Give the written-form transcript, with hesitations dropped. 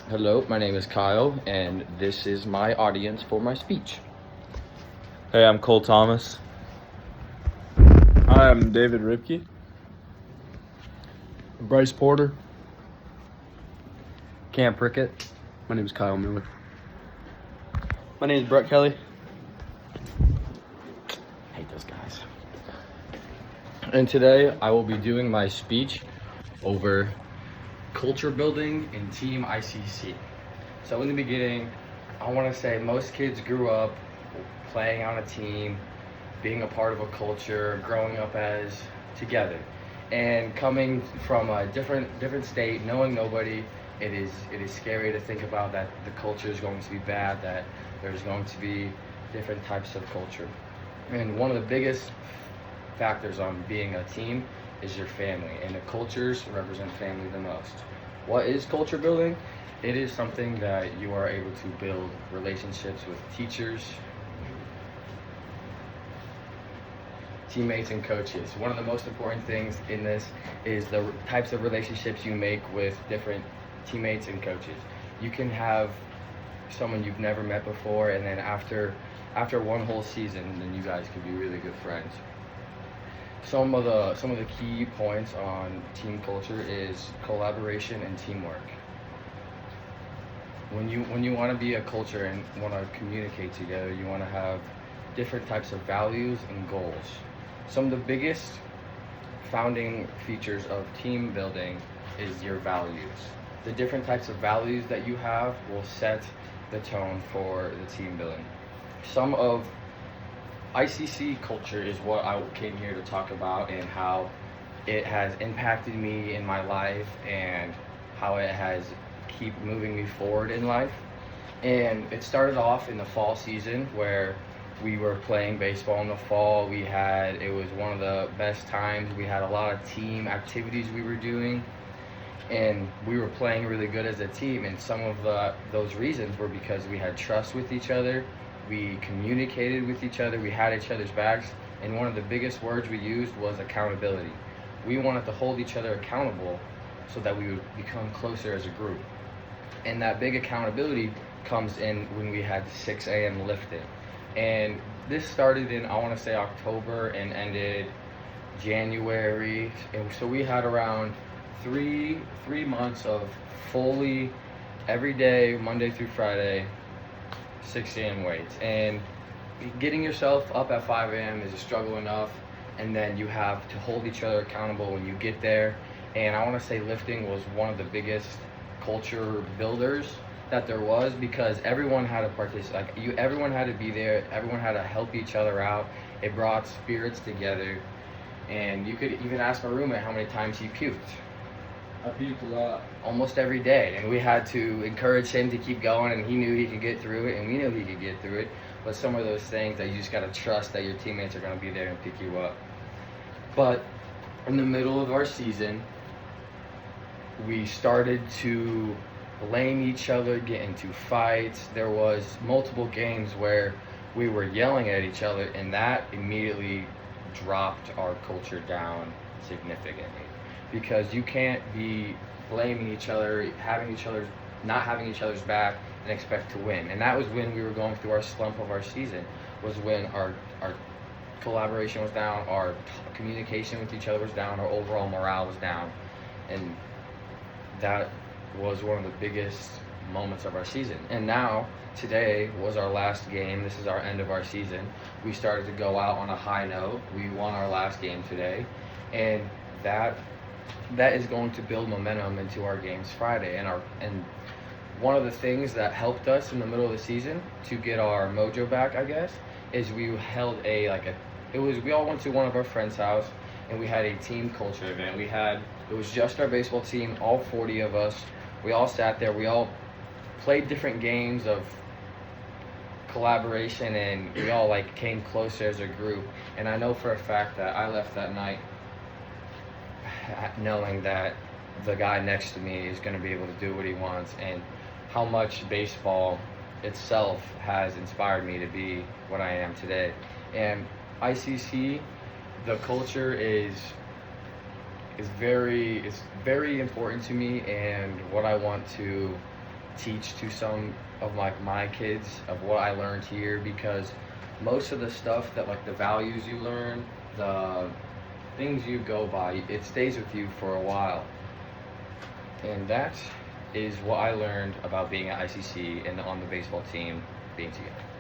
Hello, my name is Kyle, and this is my audience for my speech. Hey, I'm Cole Thomas. Hi, I'm David Ripke. Bryce Porter. Cam Prickett. My name is Kyle Miller. My name is Brett Kelly. Hate those guys. And today I will be doing my speech over culture building in Team ICC. So in the beginning, I want to say most kids grew up playing on a team, being a part of a culture, growing up as together. And coming from a different state, knowing nobody, it is scary to think about that the culture is going to be bad, that there's going to be different types of culture. And one of the biggest factors on being a team is your family, and the cultures represent family the most. What is culture building? It is something that you are able to build relationships with teachers, teammates, and coaches. One of the most important things in this is the types of relationships you make with different teammates and coaches. You can have someone you've never met before, and then after one whole season, then you guys can be really good friends. Some of the key points on team culture is collaboration and teamwork. When you want to be a culture and want to communicate together, you want to have different types of values and goals. Some of the biggest founding features of team building is your values. The different types of values that you have will set the tone for the team building. Some of ICC culture is what I came here to talk about, and how it has impacted me in my life and how it has keep moving me forward in life. And it started off in the fall season where we were playing baseball in the fall. It was one of the best times. We had a lot of team activities we were doing, and we were playing really good as a team. And some of those reasons were because we had trust with each other, we communicated with each other, we had each other's backs, and one of the biggest words we used was accountability. We wanted to hold each other accountable so that we would become closer as a group. And that big accountability comes in when we had 6 a.m. lifting. And this started in, I want to say, October and ended January. And so we had around three months of fully every day, Monday through Friday, 6 a.m. weights. And getting yourself up at 5 a.m. is a struggle enough. And then you have to hold each other accountable when you get there. And I want to say lifting was one of the biggest culture builders that there was, because everyone had to participate. Everyone had to be there. Everyone had to help each other out. It brought spirits together. And you could even ask my roommate how many times he puked. I puked a lot. Almost every day, and we had to encourage him to keep going, and he knew he could get through it, and we knew he could get through it. But some of those things that you just got to trust that your teammates are going to be there and pick you up. But in the middle of our season, we started to blame each other, get into fights. There was multiple games where we were yelling at each other, and that immediately dropped our culture down significantly, because you can't be blaming each other, not having each other's back, and expect to win. And that was when we were going through our slump of our season, was when our collaboration was down, our communication with each other was down, our overall morale was down. And that was one of the biggest moments of our season. And now, today was our last game. This is our end of our season. We started to go out on a high note. We won our last game today. And that is going to build momentum into our games Friday. And one of the things that helped us in the middle of the season to get our mojo back, I guess, is we held we all went to one of our friends' house, and we had a team culture event. It was just our baseball team, all 40 of us. We all sat there. We all played different games of collaboration, and we all came closer as a group. And I know for a fact that I left that night knowing that the guy next to me is going to be able to do what he wants, and how much baseball itself has inspired me to be what I am today. And ICC, the culture is very important to me, and what I want to teach to some of my kids of what I learned here, because most of the stuff that like the values you learn, the things you go by, it stays with you for a while. And that is what I learned about being at ICC and on the baseball team being together.